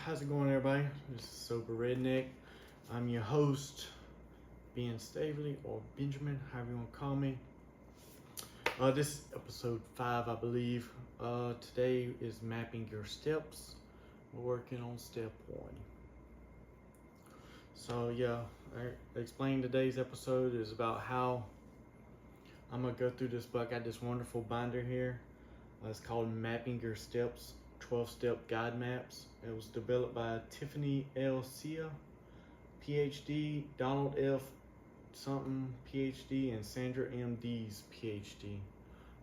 how's it going, everybody? This is Sober Redneck. I'm your host, Ben Stavely, or Benjamin, however you want to call me. This is episode 5, I believe. Today is mapping your steps. We're working on step 1. So yeah, I explained today's episode is about how I'm going to go through this book. I got this wonderful binder here. It's called Mapping Your Steps, 12-Step Guide Maps. It was developed by Tiffany L. Sia, PhD, Donald F. something, PhD, and Sandra M. Dees, PhD.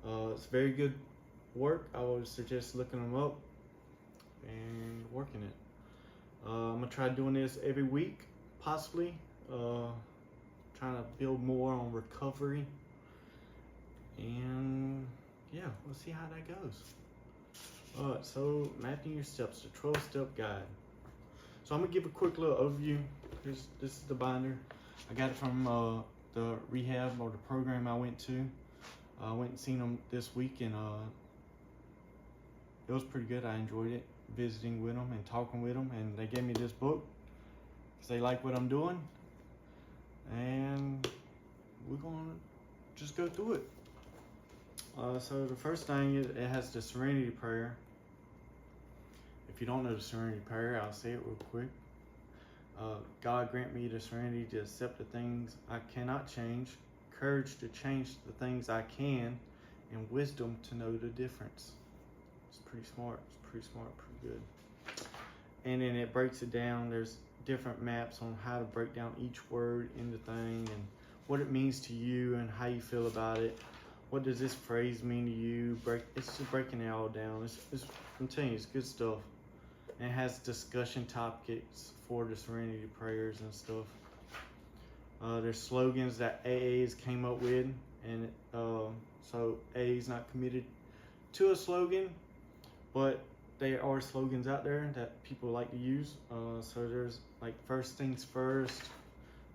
It's very good work. I would suggest looking them up and working it. I'm going to try doing this every week, possibly. Trying to build more on recovery. And yeah, we'll see how that goes. Alright, so mapping your steps, the 12-step guide. So I'm gonna give a quick little overview. This is the binder. I got it from the rehab or the program I went to. I went and seen them this week, and it was pretty good. I enjoyed it, visiting with them and talking with them, and they gave me this book because they like what I'm doing, and we're gonna just go through it. So the first thing is it has the Serenity Prayer. If you don't know the Serenity Prayer, I'll say it real quick. God grant me the serenity to accept the things I cannot change, courage to change the things I can, and wisdom to know the difference. It's pretty smart. It's pretty smart, pretty good. And then it breaks it down. There's different maps on how to break down each word in the thing and what it means to you and how you feel about it. What does this phrase mean to you? It's just breaking it all down. I'm telling you, it's good stuff. And it has discussion topics for the Serenity Prayers and stuff. There's slogans that AAs came up with, and so AA's not committed to a slogan, but there are slogans out there that people like to use. So there's like first things first,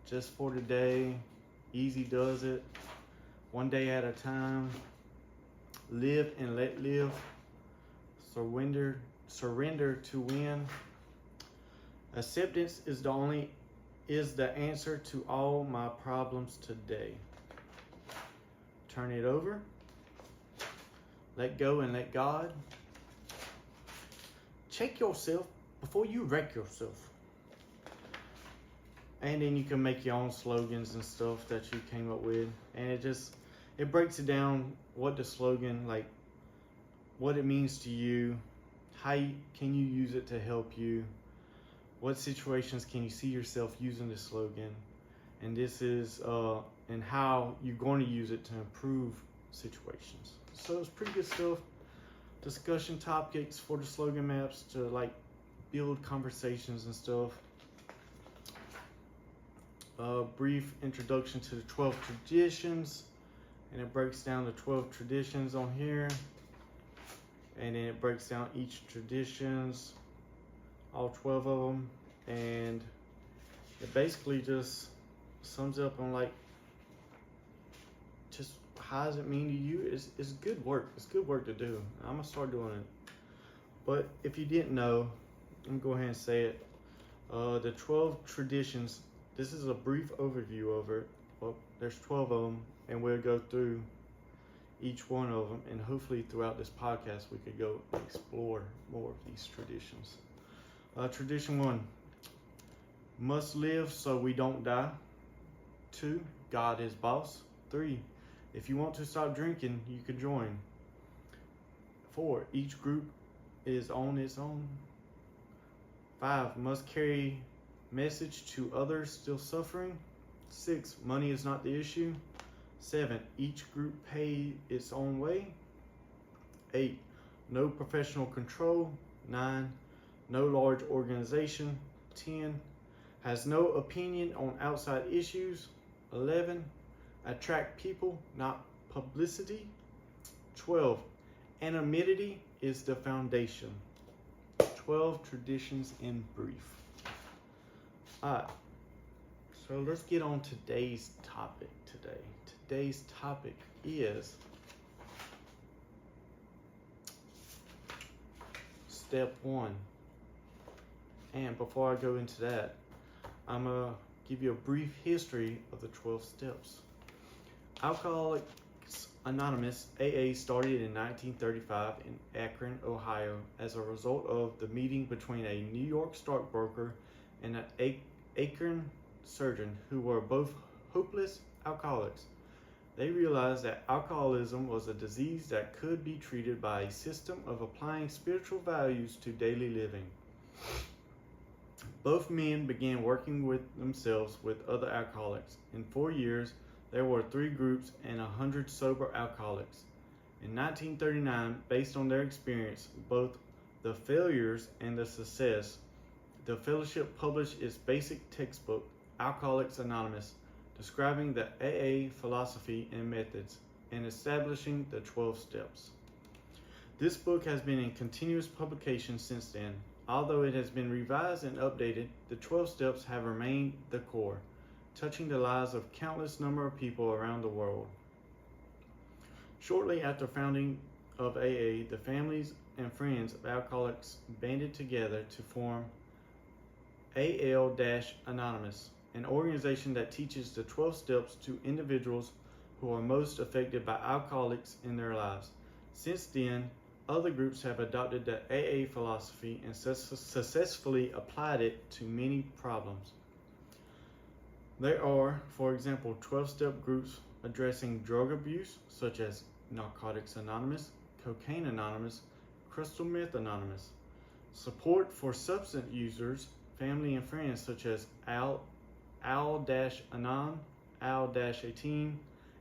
just for today, easy does it, one day at a time, live and let live, surrender to win, acceptance is the answer to all my problems today, turn it over, let go and let God, check yourself before you wreck yourself. And then you can make your own slogans and stuff that you came up with, and it breaks it down, what the slogan, like what it means to you, how can you use it to help you, what situations can you see yourself using the slogan, and this is and how you're going to use it to improve situations. So it's pretty good stuff. Discussion topics for the slogan maps to like build conversations and stuff. Brief introduction to the 12 traditions, and it breaks down the 12 traditions on here, and then it breaks down each traditions, all 12 of them, and it basically just sums up on like just how does it mean to you. It's good work. It's good work to do. I'm gonna start doing it. But if you didn't know, I'm gonna go ahead and say it. The 12 traditions. This is a brief overview of it. Well, there's 12 of them, and we'll go through each one of them, and hopefully throughout this podcast we could go explore more of these traditions. Tradition 1, must live so we don't die. 2, God is boss. 3, if you want to stop drinking, you can join. 4, each group is on its own. 5, must carry message to others still suffering. 6, money is not the issue. 7, each group pay its own way. 8, no professional control. 9, no large organization. 10, has no opinion on outside issues. 11, attract people, not publicity. 12, anonymity is the foundation. 12 traditions in brief. Alright, so let's get on today's topic today. Today's topic is step 1, And before I go into that, I'm going to give you a brief history of the 12 steps. Alcoholics Anonymous AA started in 1935 in Akron, Ohio, as a result of the meeting between a New York stockbroker and an Akron surgeon who were both hopeless alcoholics. They realized that alcoholism was a disease that could be treated by a system of applying spiritual values to daily living. Both men began working with themselves with other alcoholics. In 4 years, there were 3 groups and 100 sober alcoholics. In 1939, based on their experience, both the failures and the success, the fellowship published its basic textbook, Alcoholics Anonymous, describing the AA philosophy and methods and establishing the 12 steps. This book has been in continuous publication since then. Although it has been revised and updated, the 12 steps have remained the core, touching the lives of countless number of people around the world. Shortly after founding of AA, the families and friends of alcoholics banded together to form AL-Anonymous, an organization that teaches the 12 steps to individuals who are most affected by alcoholics in their lives. Since then, other groups have adopted the AA philosophy and successfully applied it to many problems. There are, for example, 12-step groups addressing drug abuse, such as Narcotics Anonymous, Cocaine Anonymous, Crystal Meth Anonymous. Support for substance users, family and friends, such as Al-Anon, Al-18,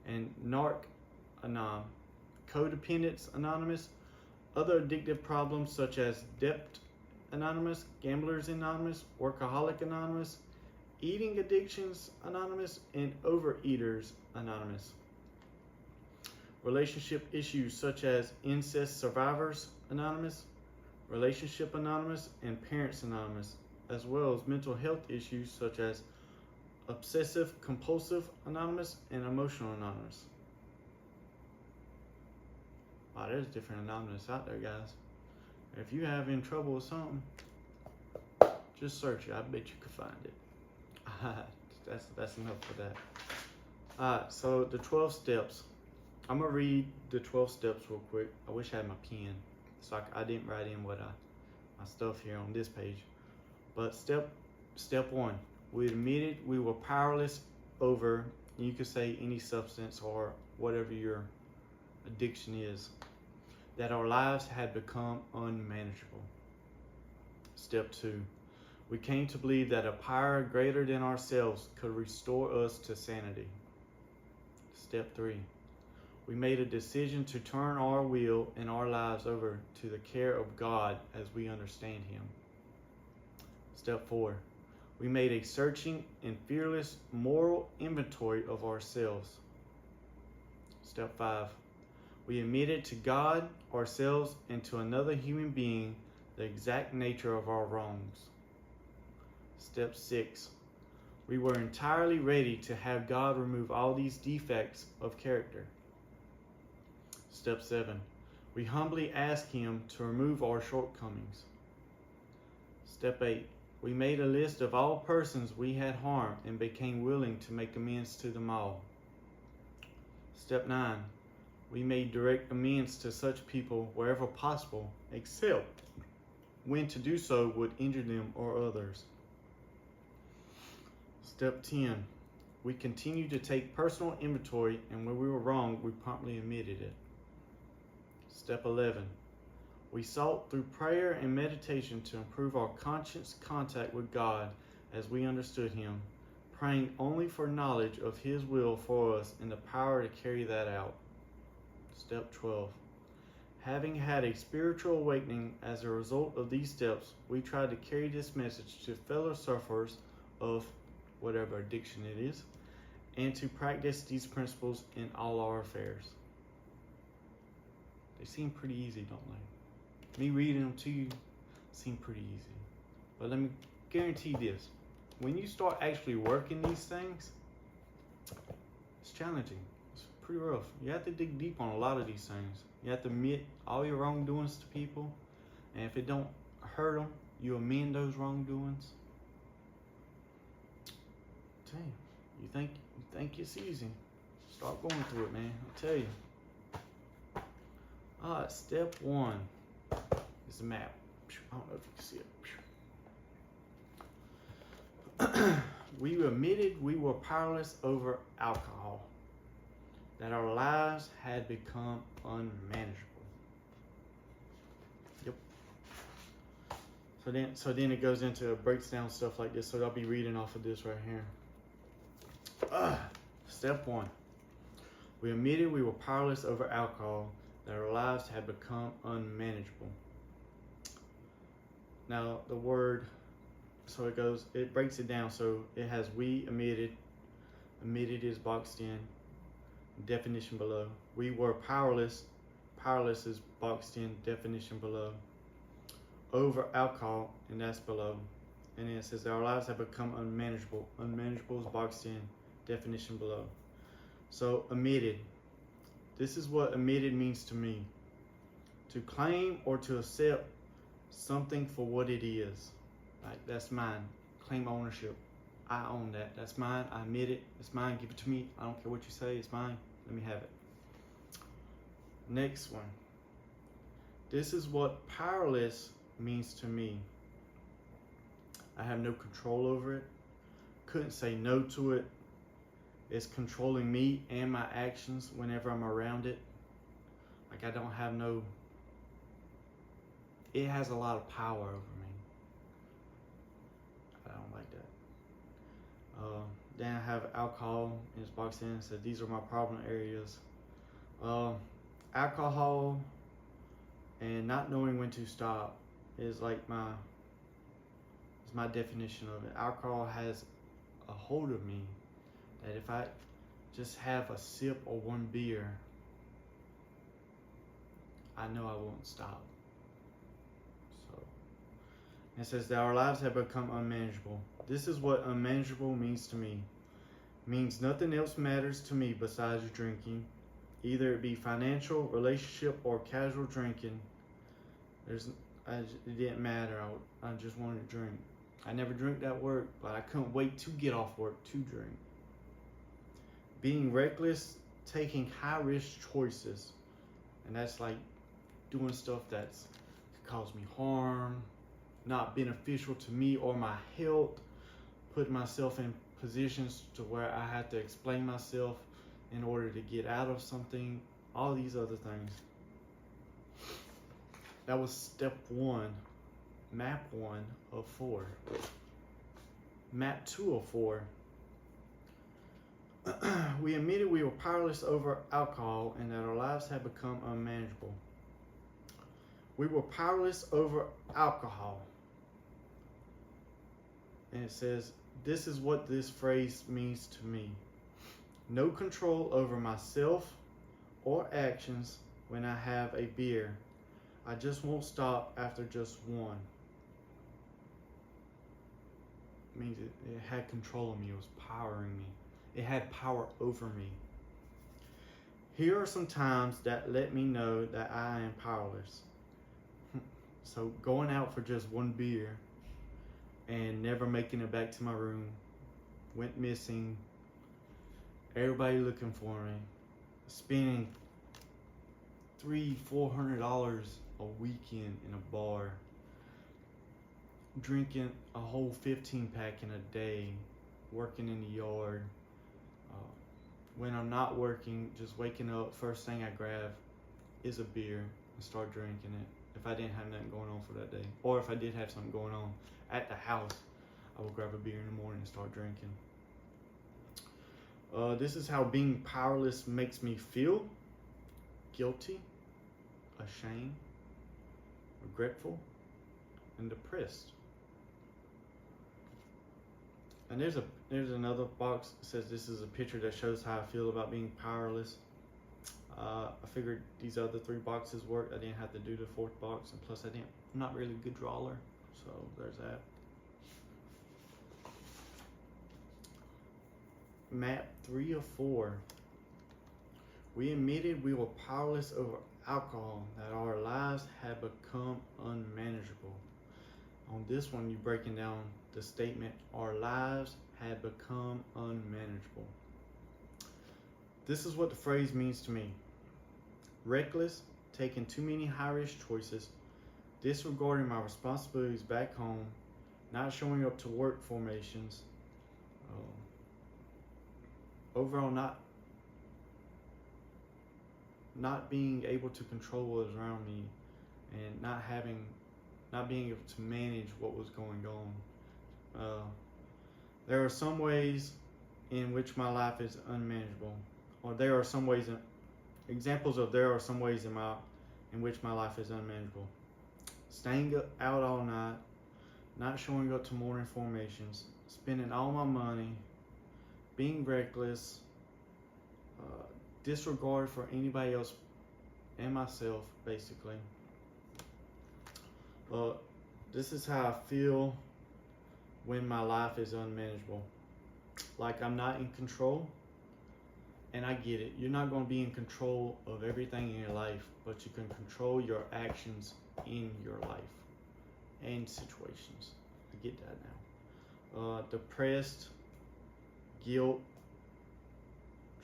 and Narc-Anon. Codependence Anonymous. Other addictive problems such as Debt Anonymous, Gamblers Anonymous, Workaholic Anonymous, Eating Addictions Anonymous, and Overeaters Anonymous. Relationship issues such as Incest Survivors Anonymous, Relationship Anonymous, and Parents Anonymous, as well as mental health issues such as Obsessive Compulsive Anonymous and Emotional Anonymous. Wow, there's different anonymous out there, guys. If you have in trouble with something, just search it. I bet you could find it. That's enough for that. Alright, so the 12 steps. I'm gonna read the 12 steps real quick. I wish I had my pen, so I didn't write in my stuff here on this page. But step 1, we admitted we were powerless over, you could say, any substance or whatever your addiction is, that our lives had become unmanageable. Step 2, we came to believe that a power greater than ourselves could restore us to sanity. Step 3, we made a decision to turn our will and our lives over to the care of God as we understand Him. Step 4, we made a searching and fearless moral inventory of ourselves. Step 5, we admitted to God, ourselves, and to another human being the exact nature of our wrongs. Step 6, we were entirely ready to have God remove all these defects of character. Step 7, we humbly asked Him to remove our shortcomings. Step 8, we made a list of all persons we had harmed and became willing to make amends to them all. Step 9, we made direct amends to such people wherever possible, except when to do so would injure them or others. Step 10, we continued to take personal inventory, and when we were wrong, we promptly admitted it. Step 11, we sought through prayer and meditation to improve our conscious contact with God as we understood Him, praying only for knowledge of His will for us and the power to carry that out. Step 12, having had a spiritual awakening as a result of these steps, we tried to carry this message to fellow sufferers of whatever addiction it is, and to practice these principles in all our affairs. They seem pretty easy, don't they? Me reading them to you seem pretty easy. But let me guarantee this. When you start actually working these things, it's challenging. It's pretty rough. You have to dig deep on a lot of these things. You have to admit all your wrongdoings to people. And if it don't hurt them, you amend those wrongdoings. Tell you, you think it's easy. Start going through it, man. I'll tell you. Alright, step 1 is the map. I don't know if you can see it. We admitted we were powerless over alcohol, that our lives had become unmanageable. Yep. So then it goes into, it breaks down stuff like this. So I'll be reading off of this right here. Step 1. We admitted we were powerless over alcohol, that our lives had become unmanageable. Now the word, so it breaks it down. So it has we admitted is boxed in, definition below. We were powerless is boxed in, definition below. Over alcohol, and that's below. And then it says that our lives have become unmanageable. Unmanageable is boxed in, definition below. So admitted. This is what admitted means to me. To claim or to accept something for what it is. Like, that's mine. Claim ownership. I own that. That's mine. I admit it. It's mine. Give it to me. I don't care what you say. It's mine. Let me have it. Next one. This is what powerless means to me. I have no control over it. Couldn't say no to it. It's controlling me and my actions whenever I'm around it. Like, I don't have no, it has a lot of power over me. I don't like that. Then I have alcohol, and it's boxed in, so these are my problem areas. Alcohol and not knowing when to stop is like my definition of it. Alcohol has a hold of me that if I just have a sip or one beer, I know I won't stop. So it says that our lives have become unmanageable. This is what unmanageable means to me. Means nothing else matters to me besides drinking. Either it be financial, relationship, or casual drinking. It didn't matter. I just wanted to drink. I never drank at work, but I couldn't wait to get off work to drink. Being reckless, taking high-risk choices. And that's like doing stuff that's cause me harm, not beneficial to me or my health, putting myself in positions to where I have to explain myself in order to get out of something, all these other things. That was step 1, map 1 of 4. Map 2 of 4. We admitted we were powerless over alcohol and that our lives had become unmanageable. We were powerless over alcohol. And it says, this is what this phrase means to me. No control over myself or actions when I have a beer. I just won't stop after just one. It means it had control of me. It was powering me. It had power over me. Here are some times that let me know that I am powerless. So going out for just one beer and never making it back to my room, went missing, everybody looking for me, spending $300-400 a weekend in a bar, drinking a whole 15-pack in a day, working in the yard. When I'm not working, just waking up, first thing I grab is a beer and start drinking it. If I didn't have nothing going on for that day, or if I did have something going on at the house, I would grab a beer in the morning and start drinking. This is how being powerless makes me feel: guilty, ashamed, regretful, and depressed. And there's another box that says this is a picture that shows how I feel about being powerless. I figured these other 3 boxes worked. I didn't have to do the 4th box, and plus I'm not really a good drawer, so there's that. Map 3 of 4. We admitted we were powerless over alcohol, that our lives had become unmanageable. On this one, you're breaking down the statement, our lives had become unmanageable. This is what the phrase means to me. Reckless, taking too many high-risk choices, disregarding my responsibilities back home, not showing up to work formations, overall not being able to control what was around me, and not being able to manage what was going on. There are some ways in which my life is unmanageable, or there are some ways examples of there are some ways in which my life is unmanageable. Staying out all night, not showing up to morning formations, spending all my money, being reckless, disregard for anybody else and myself, basically. This is how I feel when my life is unmanageable. Like I'm not in control. And I get it. You're not going to be in control of everything in your life, but you can control your actions in your life and situations. I get that now. Depressed, guilt,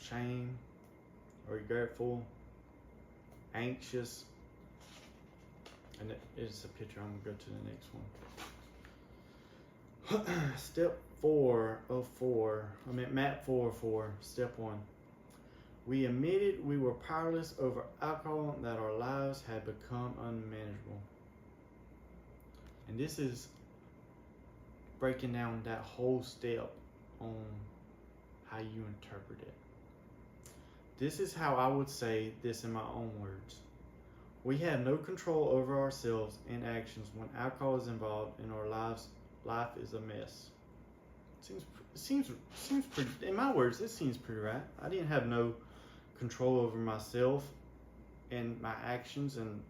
shame, regretful, anxious. And it's a picture. I'm going to go to the next one. Step 4 of 4. Map 4 of 4. Step 1. We admitted we were powerless over alcohol, that our lives had become unmanageable. And this is breaking down that whole step on how you interpret it. This is how I would say this in my own words. We have no control over ourselves and actions when alcohol is involved in our lives. Life is a mess. Seems pretty. In my words, this seems pretty right. I didn't have no control over myself and my actions and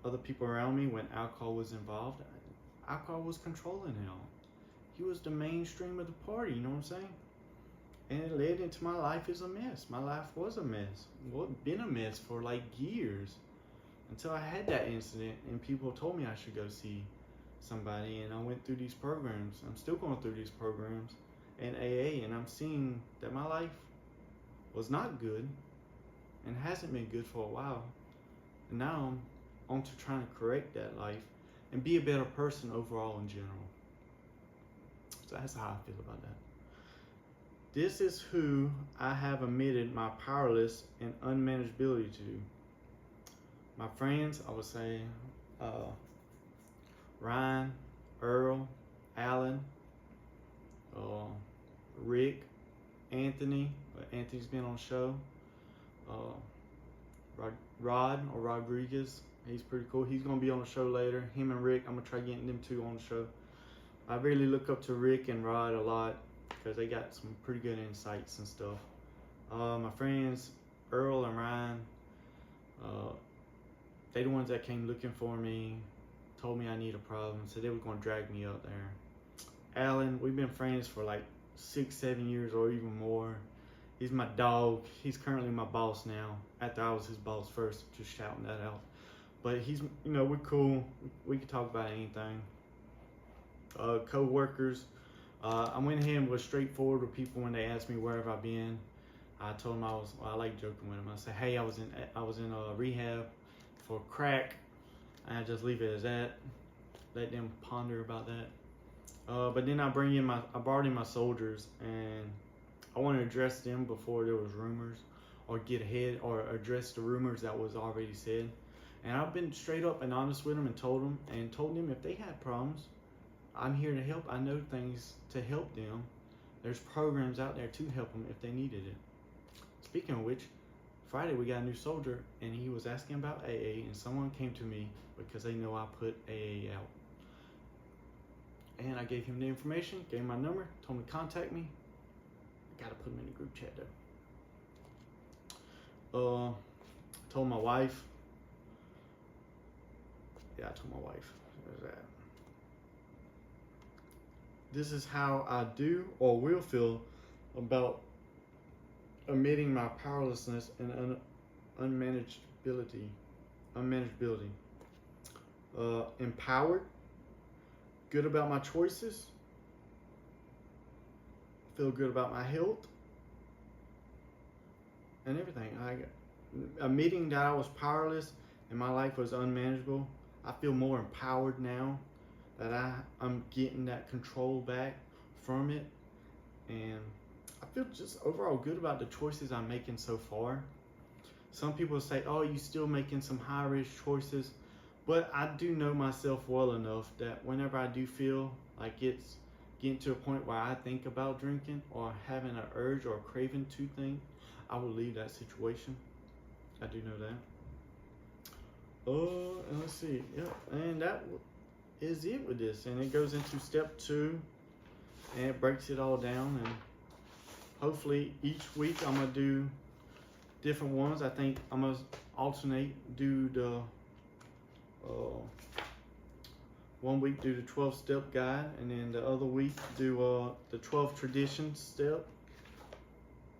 other people around me when alcohol was involved. Alcohol was controlling it all. He was the mainstream of the party, you know what I'm saying? And it led into my life is a mess. My life was a mess. Well, it's been a mess for like years until I had that incident and people told me I should go see somebody, and I went through these programs. I'm still going through these programs and AA, and I'm seeing that my life was not good and hasn't been good for a while. And now I'm on to trying to correct that life and be a better person overall in general. So that's how I feel about that. This is who I have admitted my powerless and unmanageability to. My friends, I would say Ryan, Earl, Alan, Rick, Anthony. Anthony's been on the show. Rod or Rodriguez, he's pretty cool. He's going to be on the show later. Him and Rick, I'm going to try getting them two on the show. I really look up to Rick and Rod a lot because they got some pretty good insights and stuff. My friends, Earl and Ryan, they the ones that came looking for me, told me I need a problem, so they were going to drag me up there. Alan, we've been friends for like 6-7 years or even more. He's my dog. He's currently my boss now, after I was his boss first, just shouting that out. But he's, we're cool. We can talk about anything. Co-workers. I went ahead and was straightforward with people when they asked me where have I been. I told them I like joking with them. I said, hey, I was in rehab for crack. And I just leave it as that. Let them ponder about that. But then I brought in my soldiers, and I want to address them before there was rumors, or get ahead, or address the rumors that was already said. And I've been straight up and honest with them and told them if they had problems, I'm here to help. I know things to help them. There's programs out there to help them if they needed it. Speaking of which, Friday we got a new soldier, and he was asking about AA, and someone came to me because they know I put AA out. And I gave him the information, gave him my number, told him to contact me. I gotta put him in the group chat though. Told my wife. Yeah, I told my wife. There's that. This is how I do or will feel about admitting my powerlessness and unmanageability. Empowered, good about my choices, feel good about my health, and everything. Admitting that I was powerless and my life was unmanageable, I feel more empowered now that I'm getting that control back from it. And I feel just overall good about the choices I'm making so far. Some people say, oh, you still making some high risk choices. But I do know myself well enough that whenever I do feel like it's getting to a point where I think about drinking or having an urge or a craving to think, I will leave that situation. I do know that. And let's see. Yeah, and that is it with this. And it goes into step 2, and it breaks it all down. And hopefully each week I'm gonna do different ones. I think I'm gonna alternate, do the 1 week do the 12-step guide, and then the other week do the 12 traditions step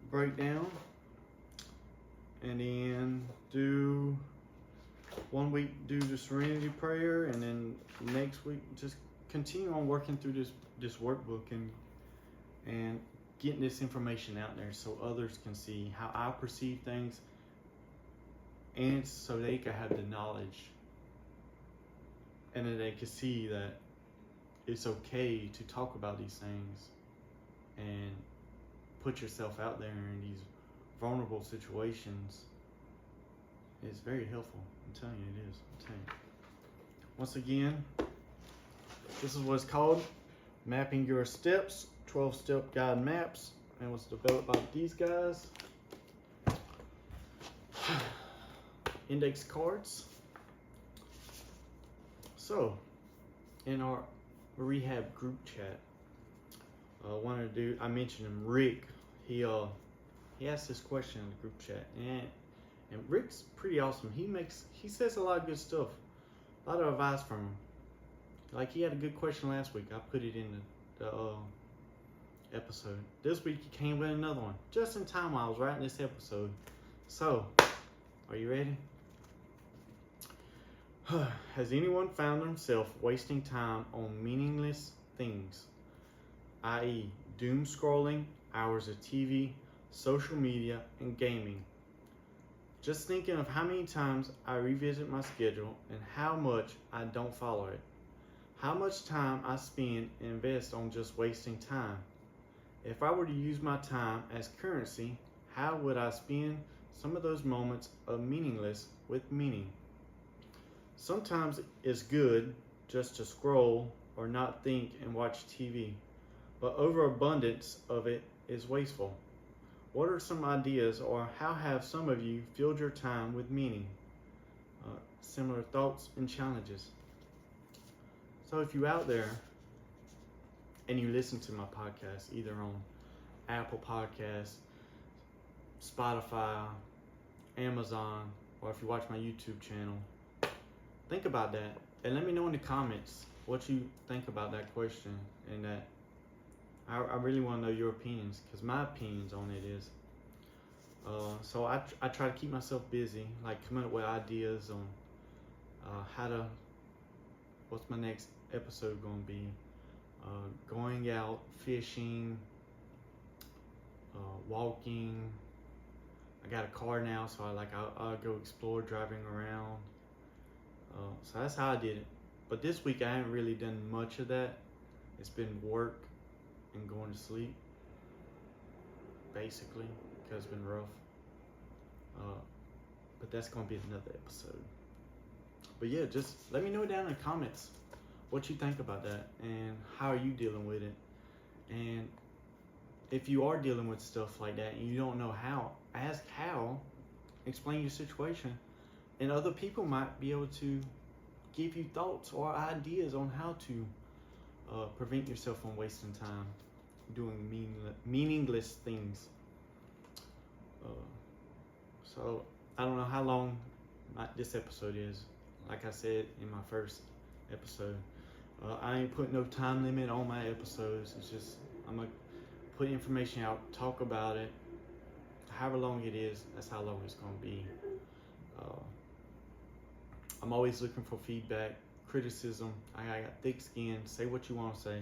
breakdown, and then do 1 week do the serenity prayer, and then next week just continue on working through this workbook and getting this information out there so others can see how I perceive things, and so they can have the knowledge, and then they can see that it's okay to talk about these things and put yourself out there in these vulnerable situations. It's very helpful. I'm telling you, it is. I'm telling you. Once again, this is what it's called: Mapping Your Steps, 12-step guide maps, and was developed by these guys. Index cards. So, in our rehab group chat, I mentioned him, Rick. He asked this question in the group chat, and Rick's pretty awesome. He says a lot of good stuff, a lot of advice from him. Like, he had a good question last week. I put it in the episode. This week he came with another one, just in time while I was writing this episode. So, are you ready? Has anyone found themselves wasting time on meaningless things, i.e. doom scrolling, hours of TV, social media, and gaming? Just thinking of how many times I revisit my schedule and how much I don't follow it. How much time I spend and invest on just wasting time. If I were to use my time as currency, how would I spend some of those moments of meaningless with meaning? Sometimes it's good just to scroll or not think and watch TV, but overabundance of it is wasteful. What are some ideas, or how have some of you filled your time with meaning? Similar thoughts and challenges. So if you're out there and you listen to my podcast, either on Apple Podcasts, Spotify, Amazon, or if you watch my YouTube channel, think about that and let me know in the comments what you think about that question, and that I really want to know your opinions, because my opinions on it is so I try to keep myself busy, like coming up with ideas on what's my next episode going to be, going out fishing, walking. I got a car now, so I'll go explore driving around. So that's how I did it. But this week I haven't really done much of that. It's been work and going to sleep, basically, because it's been rough. But that's going to be another episode. But yeah, just let me know down in the comments what you think about that and how are you dealing with it. And if you are dealing with stuff like that and you don't know how, ask how, explain your situation, and other people might be able to give you thoughts or ideas on how to prevent yourself from wasting time doing meaningless things. So I don't know how long this episode is. Like I said in my first episode, I ain't putting no time limit on my episodes. It's just I'm gonna put information out, talk about it. However long it is, that's how long it's gonna be. I'm always looking for feedback. criticism. I got thick skin. Say what you want to say.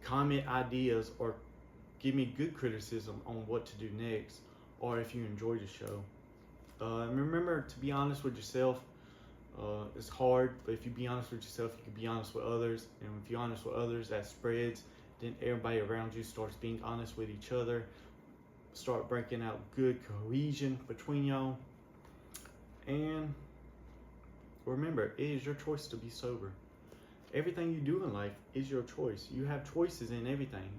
Comment ideas or give me good criticism on what to do next, or if you enjoyed the show. Remember to be honest with yourself. It's hard, but if you be honest with yourself, you can be honest with others. And if you're honest with others, that spreads. Then everybody around you starts being honest with each other. Start breaking out good cohesion between y'all. And remember, it is your choice to be sober. Everything you do in life is your choice. You have choices in everything.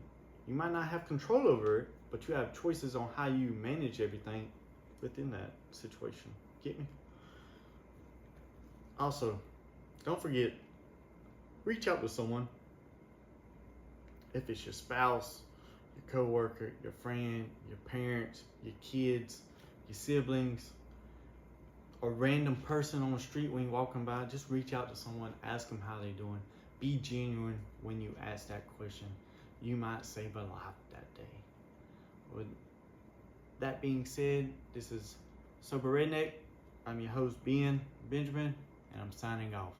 You might not have control over it, but you have choices on how you manage everything within that situation. Get me? Also, don't forget, reach out to someone. If it's your spouse, your coworker, your friend, your parents, your kids, your siblings, a random person on the street when you're walking by, just reach out to someone, ask them how they're doing. Be genuine when you ask that question. You might save a life that day. With that being said, this is Sober Redneck. I'm your host, Benjamin, and I'm signing off.